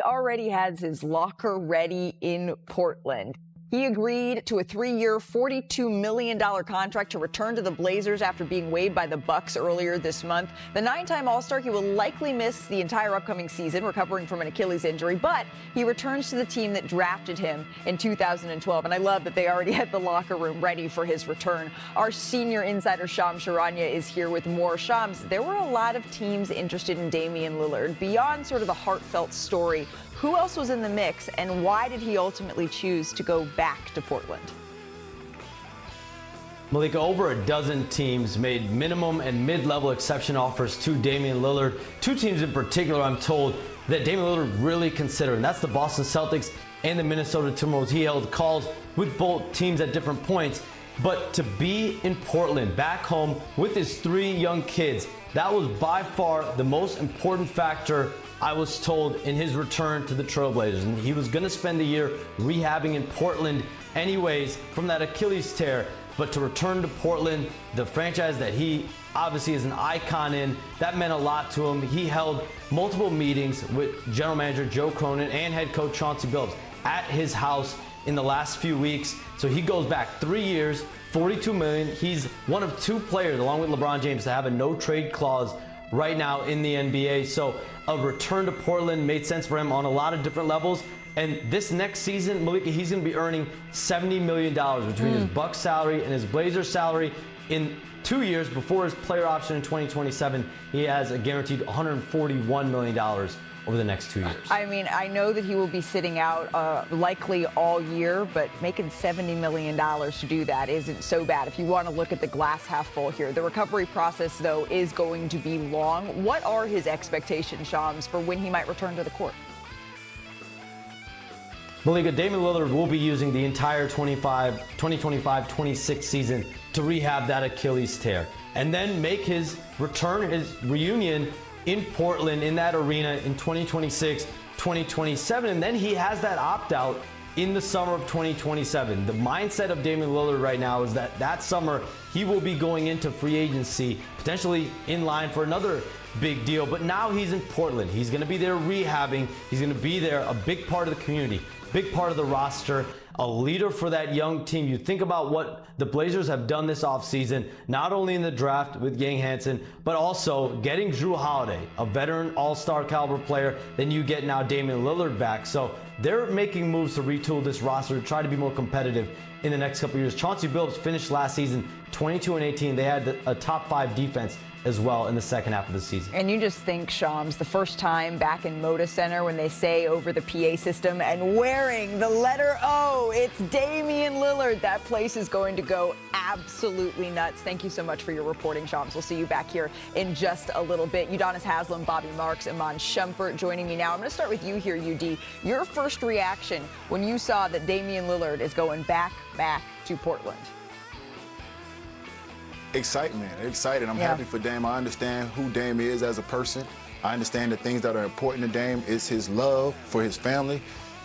already has his locker ready in Portland. He agreed to a 3-year, $42 million contract to return to the Blazers after being waived by the Bucks earlier this month. The 9-time All-Star, he will likely miss the entire upcoming season, recovering from an Achilles injury, but he returns to the team that drafted him in 2012. And I love that they already had the locker room ready for his return. Our senior insider, Shams Charania, is here with more. Shams, there were a lot of teams interested in Damian Lillard. Beyond sort of the heartfelt story, who else was in the mix, and why did he ultimately choose to go back to Portland? Malika, over a dozen teams made minimum and mid-level exception offers to Damian Lillard. 2 teams in particular, I'm told, that Damian Lillard really considered, and that's the Boston Celtics and the Minnesota Timberwolves. He held calls with both teams at different points. But to be in Portland, back home, with his 3 young kids, that was by far the most important factor, I was told, in his return to the Trailblazers. And he was going to spend the year rehabbing in Portland anyways from that Achilles tear. But to return to Portland, the franchise that he obviously is an icon in, that meant a lot to him. He held multiple meetings with general manager Joe Cronin and head coach Chauncey Billups at his house in the last few weeks. So he goes back 3 years, $42 million. He's one of 2 players, along with LeBron James, to have a no-trade clause right now in the NBA. So a return to Portland made sense for him on a lot of different levels. And this next season, Malika, he's going to be earning $70 million between his Bucks salary and his Blazers salary. In 2 years before his player option in 2027, he has a guaranteed $141 million over the next 2 years. I mean, I know that he will be sitting out likely all year, but making $70 million to do that isn't so bad if you want to look at the glass half full here. The recovery process, though, is going to be long. What are his expectations, Shams, for when he might return to the court? Malika, Damian Lillard will be using the entire 2025-26 season to rehab that Achilles tear and then make his return, his reunion in Portland, in that arena in 2026, 2027. And then he has that opt-out in the summer of 2027. The mindset of Damian Lillard right now is that summer he will be going into free agency, potentially in line for another big deal. But now he's in Portland. He's going to be there rehabbing. He's going to be there, a big part of the community, big part of the roster, a leader for that young team. You think about what the Blazers have done this offseason, not only in the draft with Yang Hansen, but also getting Jrue Holiday, a veteran all-star caliber player. Then you get now Damian Lillard back. So they're making moves to retool this roster to try to be more competitive in the next couple of years. Chauncey Billups finished last season 22-18. They had a top 5 defense as well in the second half of the season. And you just think, Shams, the first time back in Moda Center when they say over the PA system and wearing the letter O, it's Damian Lillard. That place is going to go absolutely nuts. Thank you so much for your reporting, Shams. We'll see you back here in just a little bit. Udonis Haslem, Bobby Marks, Iman Shumpert joining me now. I'm going to start with you here, UD. Your first reaction when you saw that Damian Lillard is going back to Portland? Excitement, excited. I'm happy for Dame. I understand who Dame is as a person. I understand the things that are important to Dame is his love for his family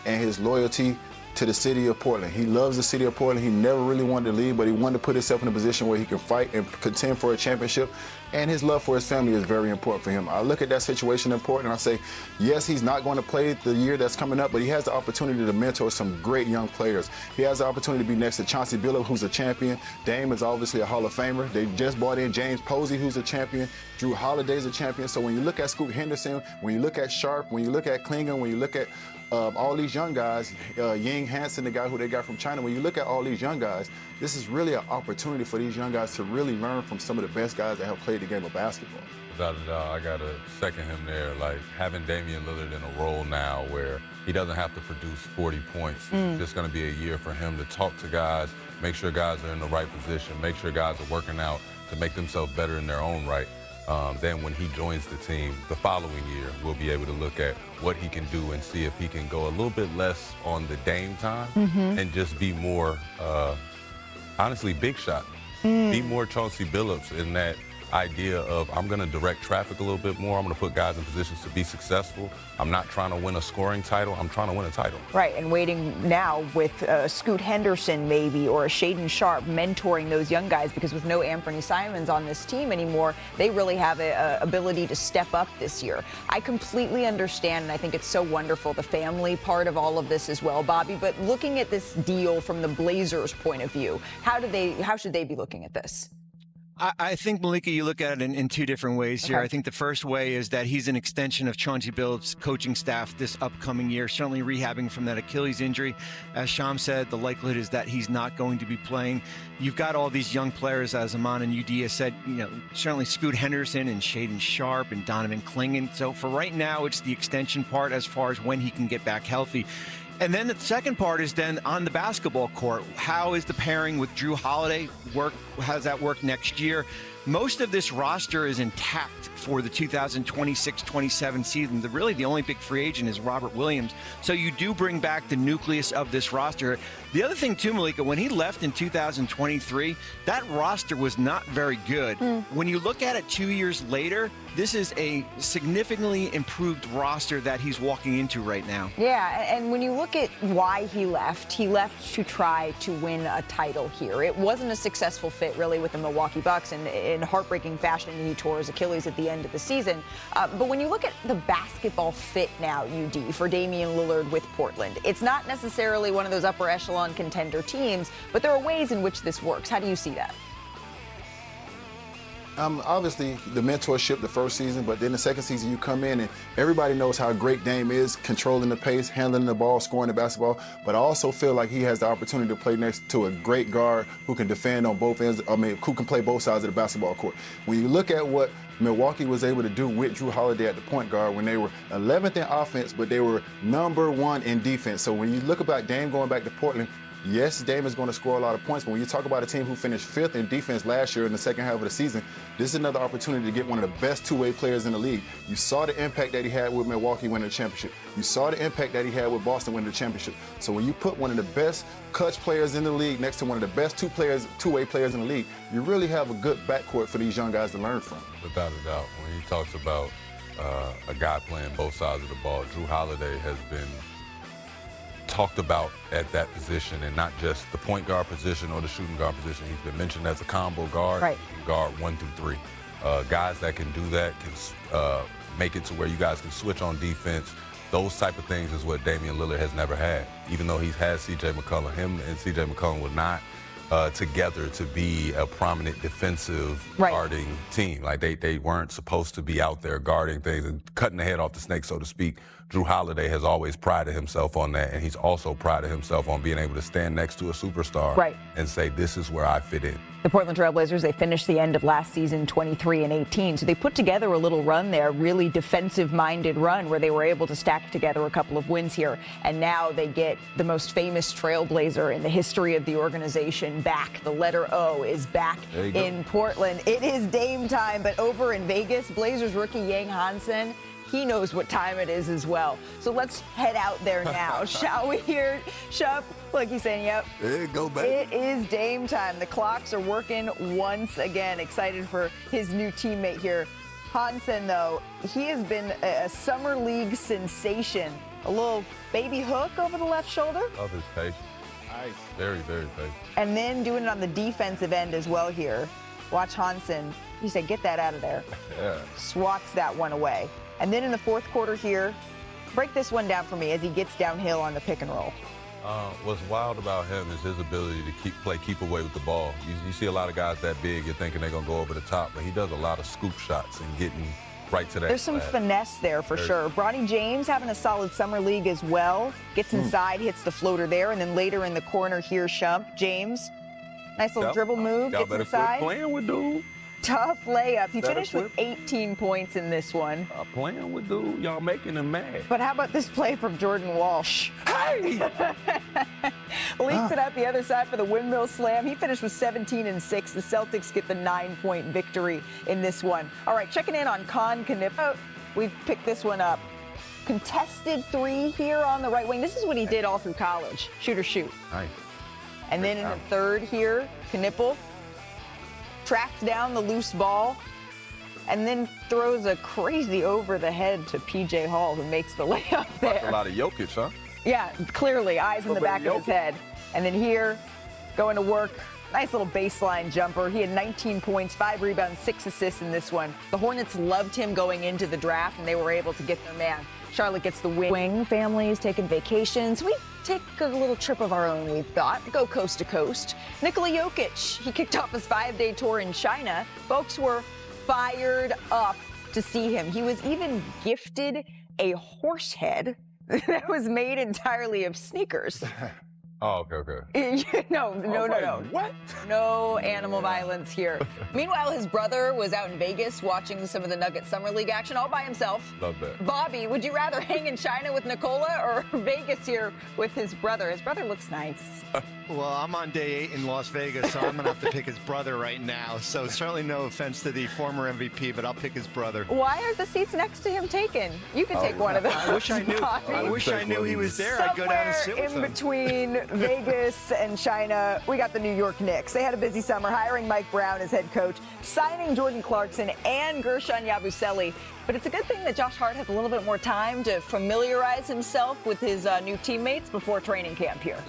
and his loyalty to the city of Portland. He loves the city of Portland. He never really wanted to leave, but he wanted to put himself in a position where he can fight and contend for a championship. And his love for his family is very important for him. I look at that situation in Portland and I say, yes, he's not going to play the year that's coming up, but he has the opportunity to mentor some great young players. He has the opportunity to be next to Chauncey Billups, who's a champion. Dame is obviously a Hall of Famer. They just brought in James Posey, who's a champion. Jrue Holiday's a champion. So when you look at Scoot Henderson, when you look at Sharp, when you look at Kuminga, when you look at all these young guys, Yang Hansen, the guy who they got from China, when you look at all these young guys, this is really an opportunity for these young guys to really learn from some of the best guys that have played the game of basketball. Without a doubt, I got to second him there. Like, having Damian Lillard in a role now where he doesn't have to produce 40 points. It's just going to be a year for him to talk to guys, make sure guys are in the right position, make sure guys are working out to make themselves better in their own right. Then when he joins the team the following year, we'll be able to look at what he can do and see if he can go a little bit less on the Dame time and just be more, honestly, big shot. Be more Chauncey Billups in that idea of I'm going to direct traffic a little bit more. I'm going to put guys in positions to be successful. I'm not trying to win a scoring title. I'm trying to win a title. Right, and waiting now with Scoot Henderson maybe or a Shaedon Sharpe mentoring those young guys, because with no Anthony Simons on this team anymore, they really have a ability to step up this year. I completely understand, and I think it's so wonderful, the family part of all of this as well, Bobby. But looking at this deal from the Blazers' point of view, how should they be looking at this? I think, Malika, you look at it in two different ways here. Okay. I think the first way is that he's an extension of Chauncey Billups' coaching staff this upcoming year, certainly rehabbing from that Achilles injury. As Sham said, the likelihood is that he's not going to be playing. You've got all these young players, as Aman and UD has said, certainly Scoot Henderson and Shaedon Sharpe and Donovan Clingan. So for right now, it's the extension part as far as when he can get back healthy. And then the second part is then on the basketball court. How is the pairing with Drew Holiday work? How does that work next year? Most of this roster is intact for the 2026-27 season. Really, the only big free agent is Robert Williams. So you do bring back the nucleus of this roster. The other thing, too, Malika, when he left in 2023, that roster was not very good. When you look at it 2 years later, this is a significantly improved roster that he's walking into right now. Yeah, and when you look at why he left to try to win a title here. It wasn't a successful fit, really, with the Milwaukee Bucks, and in heartbreaking fashion, he tore his Achilles at the end of the season. But when you look at the basketball fit now, UD, for Damian Lillard with Portland, it's not necessarily one of those upper echelon contender teams, but there are ways in which this works. How do you see that? Obviously, the mentorship the first season, but then the second season you come in and everybody knows how great Dame is, controlling the pace, handling the ball, scoring the basketball, but I also feel like he has the opportunity to play next to a great guard who can defend on both ends, who can play both sides of the basketball court. When you look at what Milwaukee was able to do with Drew Holiday at the point guard when they were 11th in offense, but they were number 1 in defense. So when you look about Dame going back to Portland, yes, Dame is going to score a lot of points, but when you talk about a team who finished 5th in defense last year in the second half of the season, this is another opportunity to get one of the best two-way players in the league. You saw the impact that he had with Milwaukee winning the championship. You saw the impact that he had with Boston winning the championship. So when you put one of the best clutch players in the league next to one of the best two-way players in the league, you really have a good backcourt for these young guys to learn from. Without a doubt. When he talks about a guy playing both sides of the ball, Drew Holiday has been talked about at that position, and not just the point guard position or the shooting guard position. He's been mentioned as a combo guard, right. Guard 1 through 3. Guys that can do that, can make it to where you guys can switch on defense. Those type of things is what Damian Lillard has never had. Even though he's had C.J. McCollum, him and C.J. McCollum were not together to be a prominent defensive guarding team. Like they weren't supposed to be out there guarding things and cutting the head off the snake, so to speak. Drew Holiday has always prided himself on that, and he's also prided himself on being able to stand next to a superstar and say, this is where I fit in. The Portland Trail Blazers, they finished the end of last season 23-18, so they put together a little run there, really defensive-minded run where they were able to stack together a couple of wins here, and now they get the most famous Trailblazer in the history of the organization back. The letter O is back in Portland. It is Dame time, but over in Vegas, Blazers rookie Yang Hansen, he knows what time it is as well. So let's head out there now, shall we hear? Shep, like he's saying, yep. There you go, baby. It is Dame time. The clocks are working once again. Excited for his new teammate here. Hansen, though, he has been a summer league sensation. A little baby hook over the left shoulder. Love his patience. Nice. Very, very patient. And then doing it on the defensive end as well here. Watch Hansen. He said, get that out of there. Yeah. Swats that one away. And then in the fourth quarter here, break this one down for me as he gets downhill on the pick and roll. What's wild about him is his ability to keep away with the ball. You see a lot of guys that big, you're thinking they're going to go over the top, but he does a lot of scoop shots and getting right to that. There's some finesse there for sure. Bronny James having a solid summer league as well. Gets inside, hits the floater there, and then later in the corner here, Shump, James. Nice little dribble move, gets inside. Playing with dude. Tough layup. He finished with 18 points in this one. Playing with dude, y'all making him mad. But how about this play from Jordan Walsh? Hey! Leaks it out the other side for the windmill slam. He finished with 17 and 6. The Celtics get the 9-point victory in this one. All right, checking in on Con Knipp. We picked this one up. Contested three here on the right wing. This is what he did all through college. Shoot or shoot. Nice. And then in the third here, Knipp tracks down the loose ball, and then throws a crazy over the head to PJ Hall, who makes the layup there. A lot of Jokic, huh? Yeah, clearly, eyes in the back of his head. And then here, going to work, nice little baseline jumper. He had 19 points, 5 rebounds, 6 assists in this one. The Hornets loved him going into the draft, and they were able to get their man. Charlotte gets the win. Families taking vacations. We take a little trip of our own, we thought. Go coast to coast. Nikola Jokic, he kicked off his 5-day tour in China. Folks were fired up to see him. He was even gifted a horse head that was made entirely of sneakers. Oh, okay. No. What? No animal violence here. Meanwhile, his brother was out in Vegas watching some of the Nuggets Summer League action all by himself. Love that. Bobby, would you rather hang in China with Nikola or Vegas here with his brother? His brother looks nice. Well, I'm on day 8 in Las Vegas, so I'm going to have to pick his brother right now. So certainly no offense to the former MVP, but I'll pick his brother. Why are the seats next to him taken? You could take one of those. I wish I knew. Bobby. I wish I knew he was there. I'd go down and sit with him. In between Vegas and China, we got the New York Knicks. They had a busy summer hiring Mike Brown as head coach, signing Jordan Clarkson and Gershon Yabusele. But it's a good thing that Josh Hart has a little bit more time to familiarize himself with his new teammates before training camp here.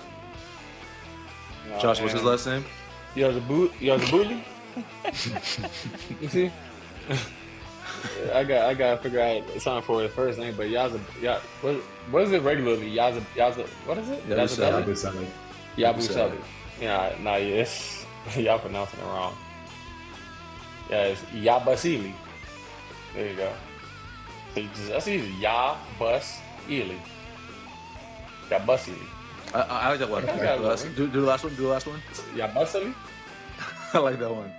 Josh, what's his last name? Yazabuli? You see? I gotta figure out something for his first name, but what is it regularly? What is it? Yabusele. Yeah, yes. Y'all pronouncing it wrong. Yeah, it's Yabusele. There you go. So that's easy. Yabusele. Yabusele. I like that one. Do the last one. Do the last one. Yabusele? I like that one.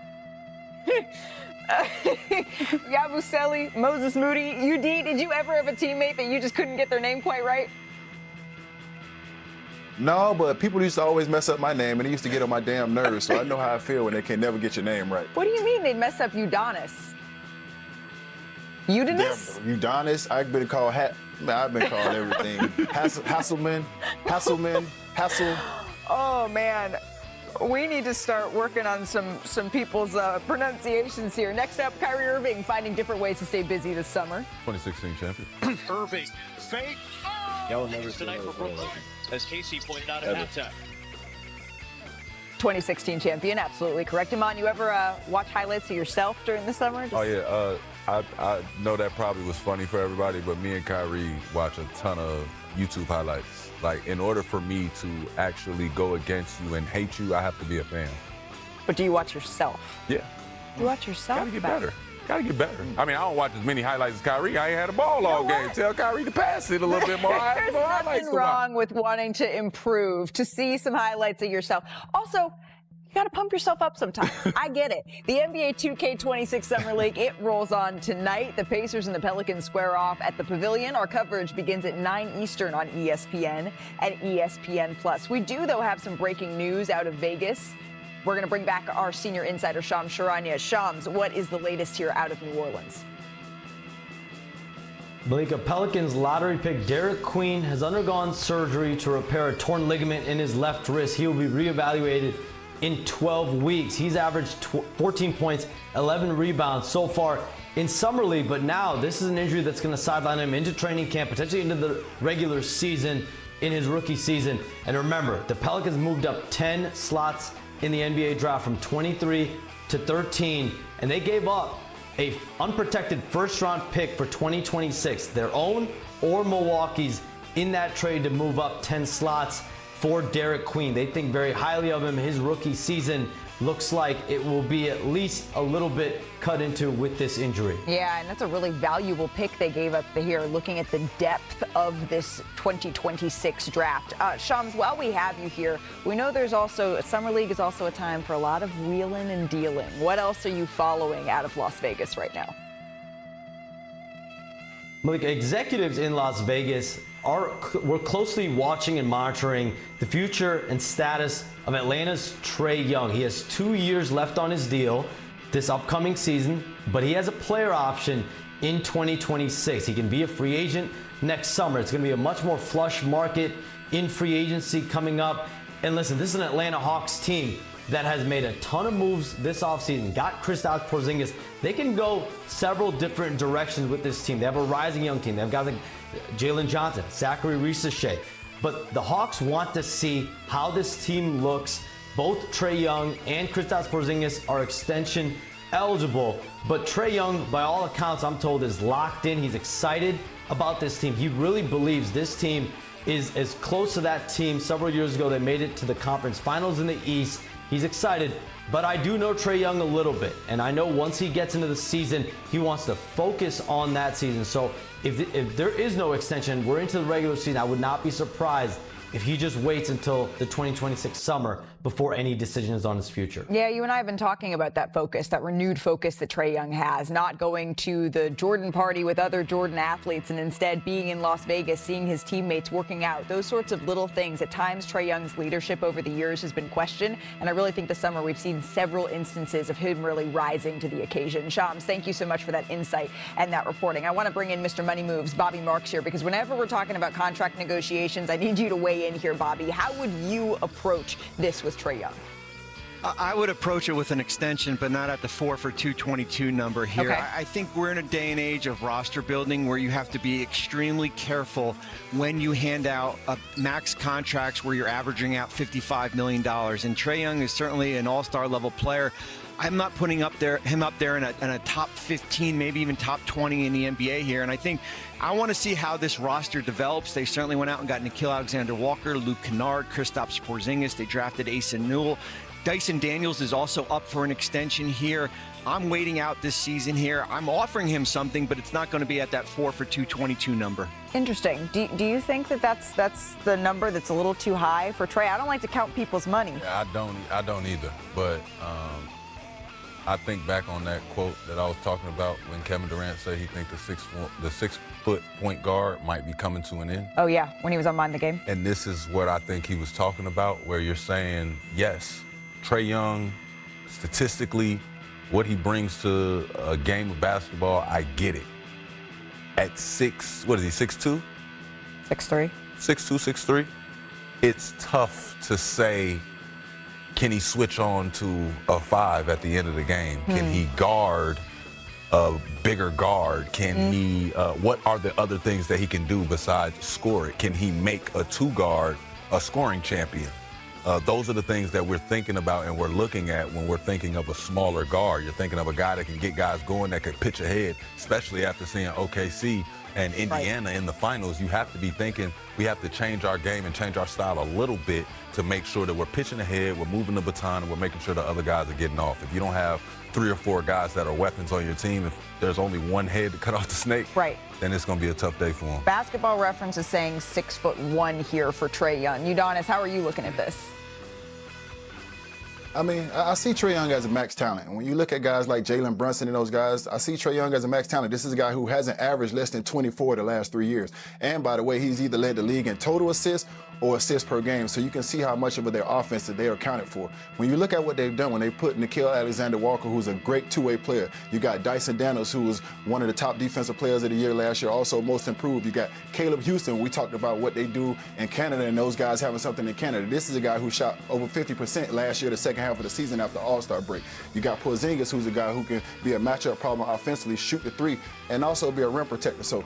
Yabusele, Moses Moody, UD, did you ever have a teammate that you just couldn't get their name quite right? No, but people used to always mess up my name, and it used to get on my damn nerves, so I know how I feel when they can never get your name right. What do you mean they'd mess up Udonis? Udonis? Udonis, I've been called I've been called everything. Hasselman. Oh, man. We need to start working on some people's pronunciations here. Next up, Kyrie Irving finding different ways to stay busy this summer. 2016 champion. Irving, fake. Y'all will never Tonight for Brooklyn, as Casey pointed out at halftime. 2016 champion, absolutely correct. Iman, you ever watch highlights of yourself during the summer? Oh, yeah. I know that probably was funny for everybody, but me and Kyrie watch a ton of YouTube highlights. Like, in order for me to actually go against you and hate you, I have to be a fan. But do you watch yourself? Yeah. You watch yourself? Gotta get better. I mean, I don't watch as many highlights as Kyrie. I ain't had a ball all game. Tell Kyrie to pass it a little bit more. There's nothing wrong with wanting to improve, to see some highlights of yourself. Also, you got to pump yourself up sometimes. I get it. The NBA 2K26 Summer League, it rolls on tonight. The Pacers and the Pelicans square off at the Pavilion. Our coverage begins at 9 Eastern on ESPN and ESPN+. We do, though, have some breaking news out of Vegas. We're going to bring back our senior insider, Shams Charania. Shams, what is the latest here out of New Orleans? Malika, Pelicans lottery pick Derek Queen has undergone surgery to repair a torn ligament in his left wrist. He will be reevaluated in 12 weeks. He's averaged 14 points, 11 rebounds so far in Summer League, but now this is an injury that's going to sideline him into training camp, potentially into the regular season in his rookie season. And remember, the Pelicans moved up 10 slots in the NBA draft from 23 to 13, and they gave up a unprotected first-round pick for 2026, their own or Milwaukee's, in that trade to move up 10 slots for Derek Queen. They think very highly of him. His rookie season looks like it will be at least a little bit cut into with this injury. Yeah, and that's a really valuable pick they gave up here, looking at the depth of this 2026 draft. Shams, while we have you here, we know there's also, Summer League is also a time for a lot of wheeling and dealing. What else are you following out of Las Vegas right now? Malika, executives in Las Vegas we're closely watching and monitoring the future and status of Atlanta's Trae Young. He has 2 years left on his deal this upcoming season, but he has a player option in 2026. He can be a free agent next summer. It's going to be a much more flush market in free agency coming up. And listen, this is an Atlanta Hawks team that has made a ton of moves this offseason, got Kristaps Porzingis. They can go several different directions with this team. They have a rising young team. They have guys like Jalen Johnson, Zachary Reese-Shea. But the Hawks want to see how this team looks. Both Trae Young and Kristaps Porzingis are extension eligible. But Trae Young, by all accounts, I'm told, is locked in. He's excited about this team. He really believes this team is as close to that team several years ago. They made it to the conference finals in the East. He's excited, but I do know Trae Young a little bit, and I know once he gets into the season, he wants to focus on that season. So if there is no extension, we're into the regular season, I would not be surprised if he just waits until the 2026 summer before any decisions on his future. Yeah, you and I have been talking about that focus, that renewed focus that Trae Young has, not going to the Jordan party with other Jordan athletes and instead being in Las Vegas, seeing his teammates working out, those sorts of little things. At times, Trae Young's leadership over the years has been questioned, and I really think this summer we've seen several instances of him really rising to the occasion. Shams, thank you so much for that insight and that reporting. I want to bring in Mr. Money Moves, Bobby Marks here, because whenever we're talking about contract negotiations, I need you to weigh in here, Bobby. How would you approach this with Trae Young? I would approach it with an extension, but not at the 4 for $222 number here. Okay. I think we're in a day and age of roster building where you have to be extremely careful when you hand out max contracts where you're averaging out $55 million. And Trae Young is certainly an all-star level player. I'm not putting him up there in a top 15, maybe even top 20 in the NBA here. And I think I want to see how this roster develops. They certainly went out and got Nickeil Alexander-Walker, Luke Kennard, Kristaps Porzingis. They drafted Asa Newell. Dyson Daniels is also up for an extension here. I'm waiting out this season here. I'm offering him something, but it's not going to be at that 4 for $222 number. Interesting. Do you think that that's the number that's a little too high for Trae? I don't like to count people's money. Yeah, I don't either. But I think back on that quote that I was talking about when Kevin Durant said he thinks the 6-foot point guard might be coming to an end. Oh, yeah, when he was on Mind the Game. And this is what I think he was talking about, where you're saying, yes, Trae Young, statistically, what he brings to a game of basketball, I get it. At 6, what is he, 6'2"? 6'3". 6'2", 6'3". It's tough to say, can he switch on to a 5 at the end of the game? Can he guard a bigger guard? Can he, what are the other things that he can do besides score it? Can he make a 2-guard a scoring champion? Those are the things that we're thinking about and we're looking at when we're thinking of a smaller guard. You're thinking of a guy that can get guys going, that can pitch ahead, especially after seeing OKC and Indiana in the finals. You have to be thinking we have to change our game and change our style a little bit to make sure that we're pitching ahead, we're moving the baton, and we're making sure the other guys are getting off. If you don't have 3 or 4 guys that are weapons on your team, if there's only one head to cut off the snake, then it's going to be a tough day for him. Basketball Reference is saying 6'1" here for Trae Young. Udonis, how are you looking at this? I mean, I see Trae Young as a max talent. And when you look at guys like Jalen Brunson and those guys, I see Trae Young as a max talent. This is a guy who hasn't averaged less than 24 the last 3 years. And by the way, he's either led the league in total assists or assists per game. So you can see how much of their offense that they are accounted for. When you look at what they've done, when they put Nickeil Alexander-Walker, who's a great two-way player. You got Dyson Daniels, who was one of the top defensive players of the year last year, also most improved. You got Caleb Houston. We talked about what they do in Canada and those guys having something in Canada. This is a guy who shot over 50% last year, the second half of the season after All-Star break. You got Porzingis, who's a guy who can be a matchup problem offensively, shoot the 3, and also be a rim protector. So,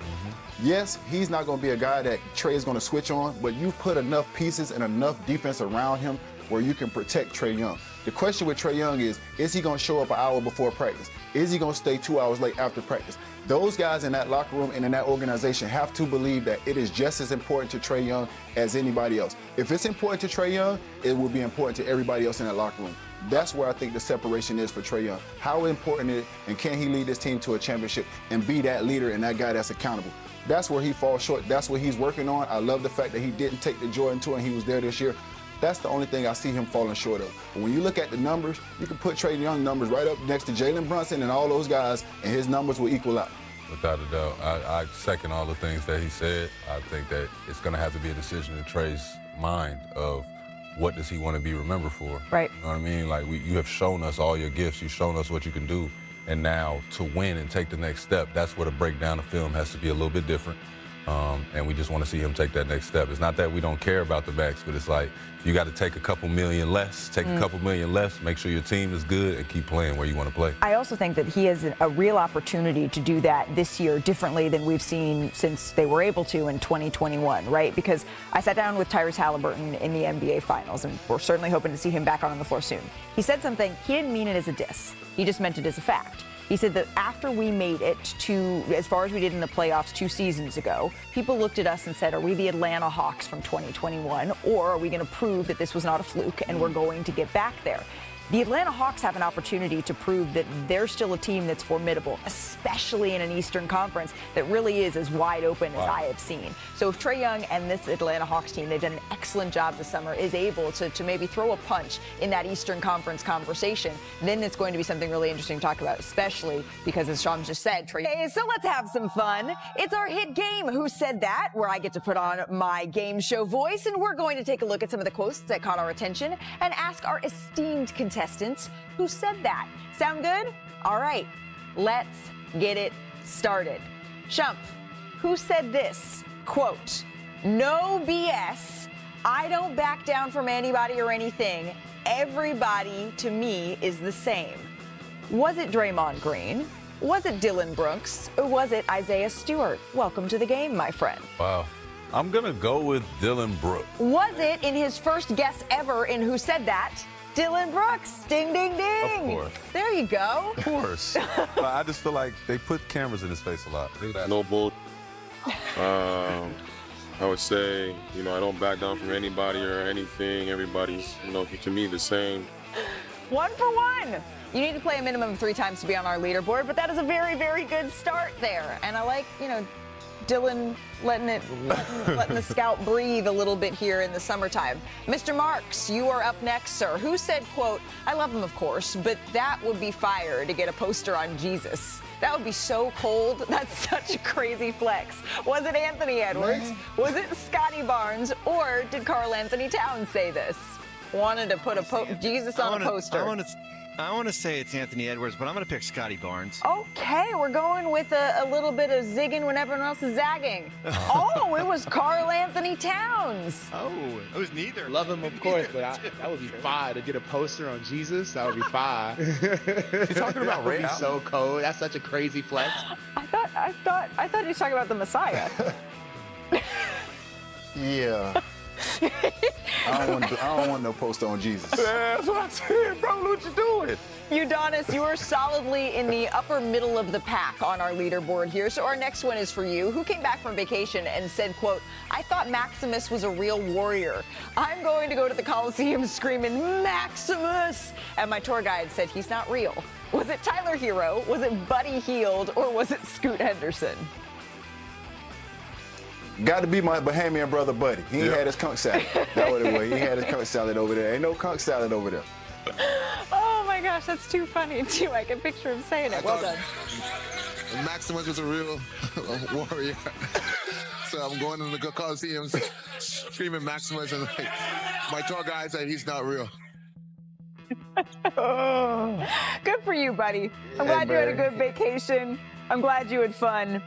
yes, he's not going to be a guy that Trae is going to switch on, but you've put enough pieces and enough defense around him where you can protect Trae Young. The question with Trae Young is he going to show up an hour before practice? Is he going to stay 2 hours late after practice? Those guys in that locker room and in that organization have to believe that it is just as important to Trae Young as anybody else. If it's important to Trae Young, it will be important to everybody else in that locker room. That's where I think the separation is for Trae Young. How important is it, and can he lead this team to a championship and be that leader and that guy that's accountable? That's where he falls short. That's what he's working on. I love the fact that he didn't take the Jordan tour and he was there this year. That's the only thing I see him falling short of. But when you look at the numbers, you can put Trae Young numbers right up next to Jalen Brunson and all those guys, and his numbers will equal out. Without a doubt. I second all the things that he said. I think that it's going to have to be a decision in Trae's mind of what does he want to be remembered for. Right. You know what I mean? Like, you have shown us all your gifts. You've shown us what you can do. And now to win and take the next step, that's where the breakdown of film has to be a little bit different. And we just want to see him take that next step. It's not that we don't care about the max, but it's like if you got to take a couple million less, make sure your team is good and keep playing where you want to play. I also think that he has a real opportunity to do that this year differently than we've seen since they were able to in 2021, right? Because I sat down with Tyrese Halliburton in the NBA Finals, and we're certainly hoping to see him back on the floor soon. He said something, he didn't mean it as a diss. He just meant it as a fact. He said that after we made it to as far as we did in the playoffs 2 seasons ago, people looked at us and said, are we the Atlanta Hawks from 2021, or are we going to prove that this was not a fluke and we're going to get back there? The Atlanta Hawks have an opportunity to prove that they're still a team that's formidable, especially in an Eastern Conference that really is as wide open as I have seen. So if Trae Young and this Atlanta Hawks team, they've done an excellent job this summer, is able to maybe throw a punch in that Eastern Conference conversation, then it's going to be something really interesting to talk about, especially because, as Shams just said, Trae. Hey, so let's have some fun. It's our hit game, Who Said That?, where I get to put on my game show voice, and we're going to take a look at some of the quotes that caught our attention and ask our esteemed contestants who said that. Sound good? All right, let's get it started. Shump, who said this? Quote, no BS. I don't back down from anybody or anything. Everybody to me is the same. Was it Draymond Green? Was it Dylan Brooks? Or was it Isaiah Stewart? Welcome to the game, my friend. Wow. I'm going to go with Dylan Brooks. Was it in his first guess ever in Who Said That? Dylan Brooks, ding, ding, ding. Of course. There you go. Of course. I just feel like they put cameras in his face a lot. No bull. I would say, I don't back down from anybody or anything. Everybody's, to me the same. 1 for 1. You need to play a minimum of 3 times to be on our leaderboard, but that is a very, very good start there. And I like, Dylan letting the scout breathe a little bit here in the summertime. Mr. Marks, you are up next, sir. Who said, quote, I love him, of course, but that would be fire to get a poster on Jesus. That would be so cold. That's such a crazy flex. Was it Anthony Edwards? Was it Scotty Barnes? Or did Karl Anthony Towns say this? Wanted to put Jesus on a poster. I want to say it's Anthony Edwards, but I'm going to pick Scotty Barnes. Okay, we're going with a little bit of zigging when everyone else is zagging. Oh, it was Karl Anthony Towns. Oh, it was neither. Love him, of course, but that would be fire to get a poster on Jesus. That would be fire. You're talking about Ray? So cold. That's such a crazy flex. I thought he was talking about the Messiah. Yeah. I don't want no poster on Jesus. That's what I said, bro. What you doing? Udonis, you are solidly in the upper middle of the pack on our leaderboard here. So our next one is for you. Who came back from vacation and said, quote, I thought Maximus was a real warrior. I'm going to go to the Coliseum screaming, Maximus! And my tour guide said he's not real. Was it Tyler Hero? Was it Buddy Hield? Or was it Scoot Henderson? Got to be my Bahamian brother, Buddy. He had his conch salad. That what it was. He had his conch salad over there. Ain't no conch salad over there. Oh my gosh, that's too funny too. I can picture him saying it. Well done. Maximus was a real warrior. So I'm going to the Coliseum screaming Maximus, and my tour guide said he's not real. Good for you, buddy. I'm glad you had a good vacation. I'm glad you had fun.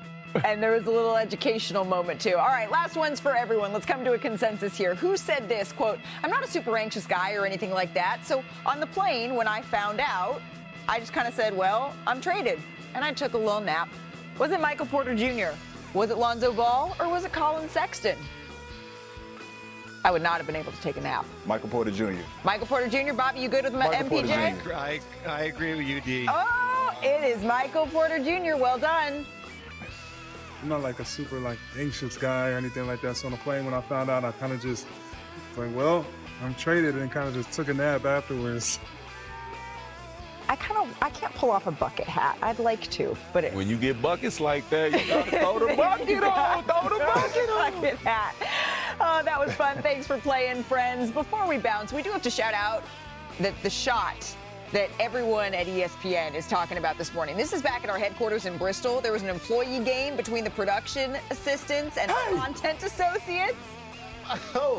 And there was a little educational moment, too. All right, last one's for everyone. Let's come to a consensus here. Who said this? Quote, I'm not a super anxious guy or anything like that. So on the plane, when I found out, I just kind of said, well, I'm traded. And I took a little nap. Was it Michael Porter Jr.? Was it Lonzo Ball? Or was it Colin Sexton? I would not have been able to take a nap. Michael Porter Jr. Michael Porter Jr. Bobby, you good with my MPJ? I agree with you, D. Oh, it is Michael Porter Jr. Well done. I'm not like a super anxious guy or anything like that. So on the plane, when I found out, I kind of just like, well, I'm traded, and kind of just took a nap afterwards. I can't pull off a bucket hat. I'd like to, but when you get buckets like that, you gotta throw the bucket on. Throw the bucket on. Bucket hat. Oh, that was fun. Thanks for playing, friends. Before we bounce, we do have to shout out the shot that everyone at ESPN is talking about this morning. This is back at our headquarters in Bristol. There was an employee game between the production assistants and content associates.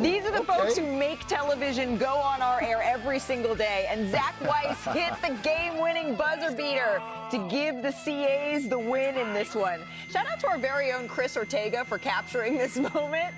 These are the folks who make television go on our air every single day. And Zach Weiss hit the game-winning buzzer beater to give the CAs the win in this one. Shout out to our very own Chris Ortega for capturing this moment.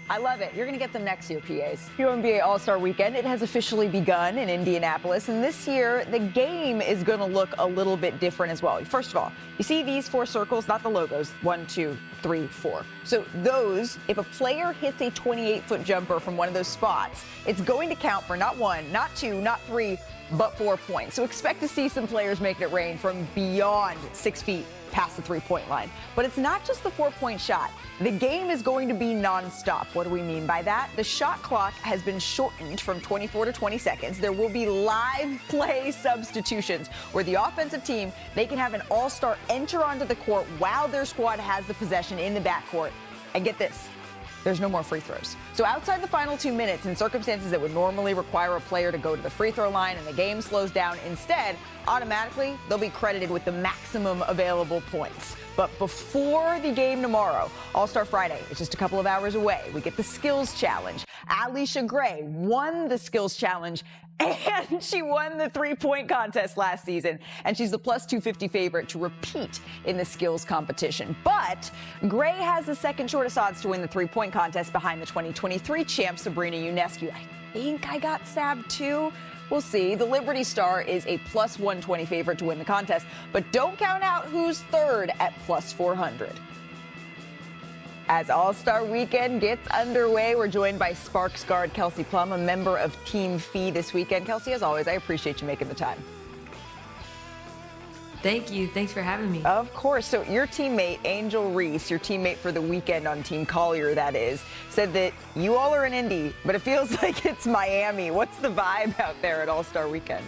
I love it. You're going to get them next year, PAs. WNBA All-Star Weekend, it has officially begun in Indianapolis, and this year the game is going to look a little bit different as well. First of all, you see these 4 circles, not the logos, 1, 2, 3, 4. So those, if a player hits a 28-foot jumper from one of those spots, it's going to count for not 1, not 2, not 3, but 4 points. So expect to see some players making it rain from beyond 6 feet past the 3-point line. But it's not just the 4-point shot. The game is going to be nonstop. What do we mean by that? The shot clock has been shortened from 24 to 20 seconds. There will be live play substitutions where the offensive team, they can have an all-star enter onto the court while their squad has the possession in the backcourt. And get this, there's no more free throws. So outside the final 2 minutes, in circumstances that would normally require a player to go to the free throw line and the game slows down, instead, automatically, they'll be credited with the maximum available points. But before the game tomorrow, All-Star Friday, it's just a couple of hours away. We get the skills challenge. Alicia Gray won the skills challenge, and she won the 3-point contest last season. And she's the plus 250 favorite to repeat in the skills competition. But Gray has the second shortest odds to win the 3-point contest behind the 2023 champ Sabrina Ionescu. I think I got stabbed too. We'll see. The Liberty Star is a plus 120 favorite to win the contest, but don't count out who's third at plus 400. As All-Star Weekend gets underway, we're joined by Sparks guard Kelsey Plum, a member of Team Fee this weekend. Kelsey, as always, I appreciate you making the time. Thank you. Thanks for having me. Of course. So your teammate, Angel Reese, your teammate for the weekend on Team Collier, that is, said that you all are in Indy, but it feels like it's Miami. What's the vibe out there at All-Star Weekend?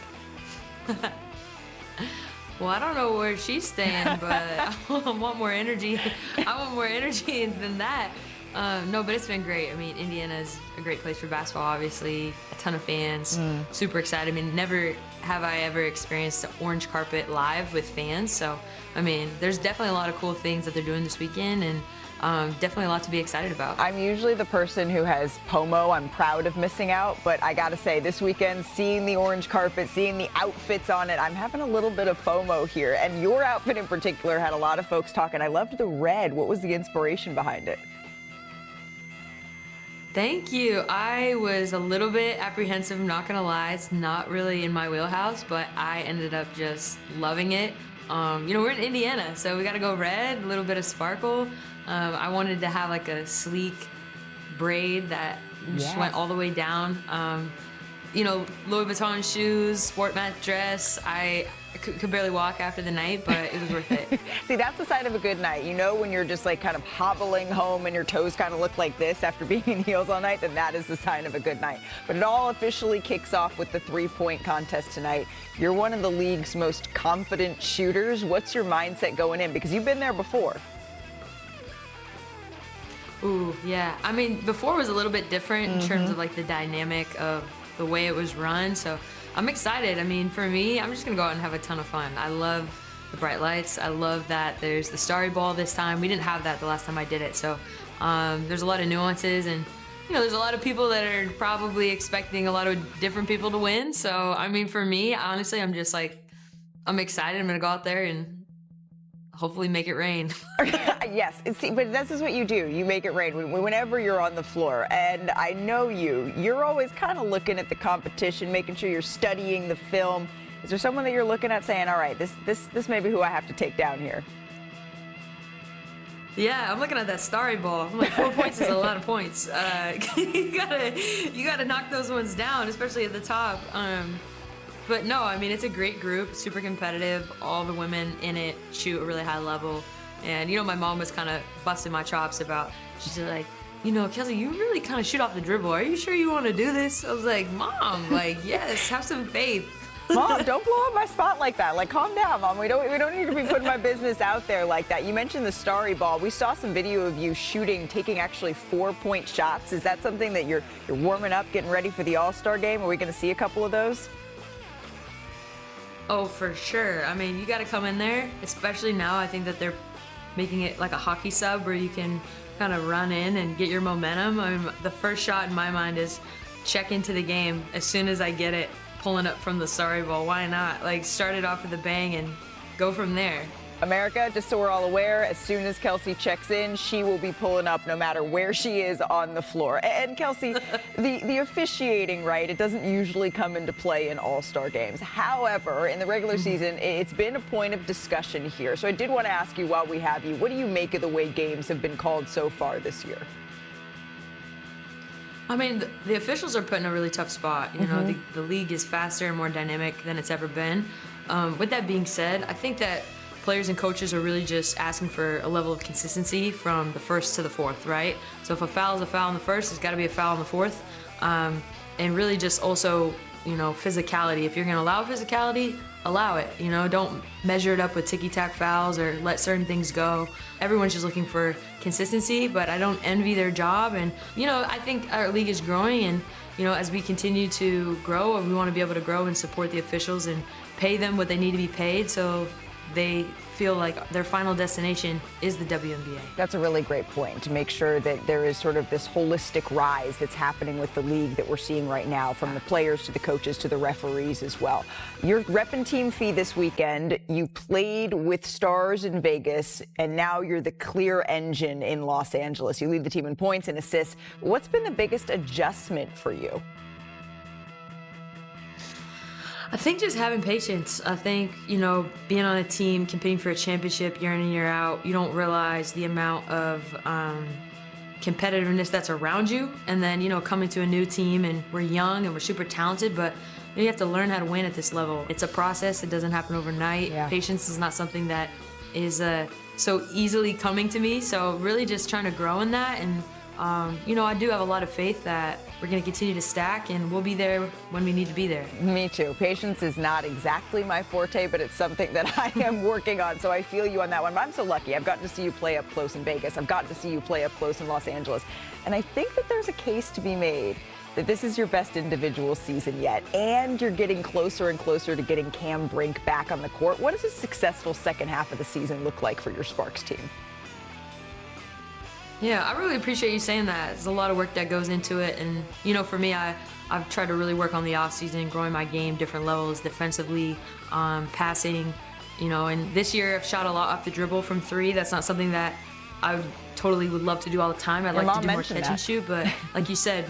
Well, I don't know where she's staying, but I want more energy. I want more energy than that. No, but it's been great. I mean, Indiana's a great place for basketball, obviously. A ton of fans. Super excited. I mean, never have I ever experienced the orange carpet live with fans. So, I mean, there's definitely a lot of cool things that they're doing this weekend, and definitely a lot to be excited about. I'm usually the person who has POMO. I'm proud of missing out, but I gotta say, this weekend, seeing the orange carpet, seeing the outfits on it, I'm having a little bit of FOMO here. And your outfit in particular had a lot of folks talking. I loved the red. What was the inspiration behind it? Thank you. I was a little bit apprehensive, I'm not gonna lie. It's not really in my wheelhouse, but I ended up just loving it. You know, we're in Indiana, so we gotta go red, a little bit of sparkle. I wanted to have like a sleek braid that just went all the way down. You know, Louis Vuitton shoes, sport mat dress. I could barely walk after the night, but it was worth it. See, that's the sign of a good night. You know, when you're just like kind of hobbling home and your toes kind of look like this after being in heels all night, then that is the sign of a good night. But it all officially kicks off with the 3-point contest tonight. You're one of the league's most confident shooters. What's your mindset going in? Because you've been there before. Ooh, yeah. I mean, before was a little bit different in terms of like the dynamic of the way it was run. So I'm excited. I mean, for me, I'm just going to go out and have a ton of fun. I love the bright lights. I love that there's the starry ball this time. We didn't have that the last time I did it. So there's a lot of nuances, and, you know, there's a lot of people that are probably expecting a lot of different people to win. So, I mean, for me, honestly, I'm just like, I'm excited. I'm going to go out there and hopefully make it rain. Yes, see, but this is what you do. You make it rain whenever you're on the floor. And I know you're always kind of looking at the competition, making sure you're studying the film. Is there someone that you're looking at saying, all right, this may be who I have to take down here? Yeah, I'm looking at that starry ball. I'm like, 4 points is a lot of points. You gotta knock those ones down, especially at the top. But no, I mean, it's a great group, super competitive. All the women in it shoot a really high level. And, you know, my mom was kind of busting my chops about, she's like, you know, Kelsey, you really kind of shoot off the dribble. Are you sure you want to do this? I was like, Mom, like, yes, have some faith. Mom, don't blow up my spot like that. Like, calm down, Mom. We don't need to be putting my business out there like that. You mentioned the starry ball. We saw some video of you taking actually 4-point shots. Is that something that you're warming up, getting ready for the All-Star game? Are we going to see a couple of those? Oh, for sure. I mean, you got to come in there, especially now. I think that they're making it like a hockey sub where you can kind of run in and get your momentum. I mean, the first shot in my mind is check into the game as soon as I get it, pulling up from the sorry ball. Why not? Like, start it off with a bang and go from there. America, just so we're all aware, as soon as Kelsey checks in, she will be pulling up no matter where she is on the floor. And Kelsey, the officiating, right, it doesn't usually come into play in all-star games. However, in the regular season, it's been a point of discussion here. So I did want to ask you while we have you, what do you make of the way games have been called so far this year? I mean, the officials are put in a really tough spot. You know, the league is faster and more dynamic than it's ever been. With that being said, I think that players and coaches are really just asking for a level of consistency from the first to the fourth, right? So if a foul is a foul in the first, it's got to be a foul in the fourth. And really just also, you know, physicality. If you're going to allow physicality, allow it. You know, don't measure it up with ticky-tack fouls or let certain things go. Everyone's just looking for consistency, but I don't envy their job. And, you know, I think our league is growing, and, you know, as we continue to grow, we want to be able to grow and support the officials and pay them what they need to be paid so they feel like their final destination is the WNBA. That's a really great point, to make sure that there is sort of this holistic rise that's happening with the league that we're seeing right now, from the players to the coaches to the referees as well. You're repping Team Fee this weekend. You played with stars in Vegas, and now you're the clear engine in Los Angeles. You lead the team in points and assists. What's been the biggest adjustment for you? I think just having patience. I think, you know, being on a team, competing for a championship year in and year out, you don't realize the amount of competitiveness that's around you. And then, you know, coming to a new team, and we're young and we're super talented, but you have to learn how to win at this level. It's a process. It doesn't happen overnight. Yeah. Patience is not something that is so easily coming to me. So really just trying to grow in that. And, you know, I do have a lot of faith that we're going to continue to stack, and we'll be there when we need to be there. Me too. Patience is not exactly my forte, but it's something that I am working on, so I feel you on that one. But I'm so lucky. I've gotten to see you play up close in Vegas. I've gotten to see you play up close in Los Angeles. And I think that there's a case to be made that this is your best individual season yet, and you're getting closer and closer to getting Cam Brink back on the court. What does a successful second half of the season look like for your Sparks team? Yeah, I really appreciate you saying that. There's a lot of work that goes into it. And, you know, for me, I've tried to really work on the offseason, growing my game, different levels, defensively, passing, you know. And this year I've shot a lot off the dribble from three. That's not something that I totally would love to do all the time. I'd like to do more catch and shoot, but like you said,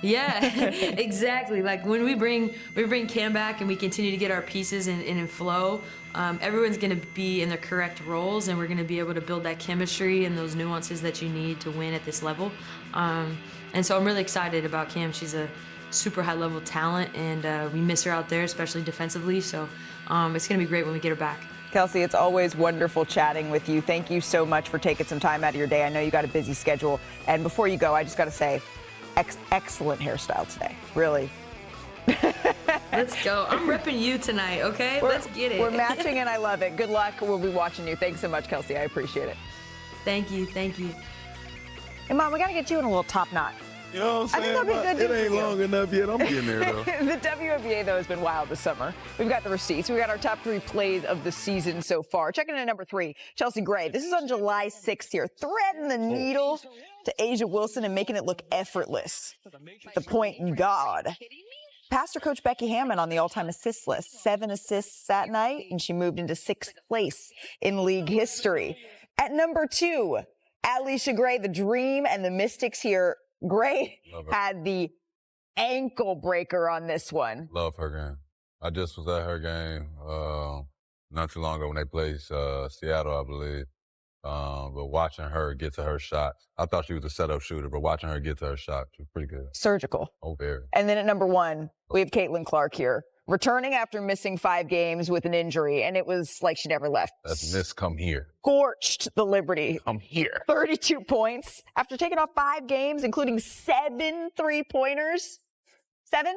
yeah, exactly. Like when we bring Cam back and we continue to get our pieces in flow, everyone's going to be in their correct roles, and we're going to be able to build that chemistry and those nuances that you need to win at this level. And so I'm really excited about Cam. She's a super high-level talent, and we miss her out there, especially defensively. So it's going to be great when we get her back. Kelsey, it's always wonderful chatting with you. Thank you so much for taking some time out of your day. I know you got a busy schedule. And before you go, I just got to say, excellent hairstyle today. Really. Let's go. I'm repping you tonight, okay? Let's get it. We're matching, and I love it. Good luck. We'll be watching you. Thanks so much, Kelsey. I appreciate it. Thank you. Thank you. Hey, Mom, we got to get you in a little top knot. You know what I'm saying? I think that'd be good. It ain't long enough yet. I'm getting there, though. The WNBA, though, has been wild this summer. We've got the receipts. We've got our top 3 plays of the season so far. Checking in at number 3, Chelsea Gray. This is on July 6th here. Threading the needle to Asia Wilson and making it look effortless. The point guard. Passed her coach Becky Hammond on the all-time assist list. 7 assists that night, and she moved into 6th place in league history. At number 2, Alicia Gray, the Dream and the Mystics here. Gray had the ankle breaker on this one. Love her game. I just was at her game not too long ago when they played Seattle, I believe. But watching her get to her shot, I thought she was a setup shooter, but watching her get to her shot, she was pretty good. Surgical. Oh, very. And then at number 1, we have Caitlin Clark here, returning after missing 5 games with an injury, and it was like she never left. That's Miss Come Here. Scorched the Liberty. Come here. 32 points after taking off 5 games, including 7 3-pointers. 7?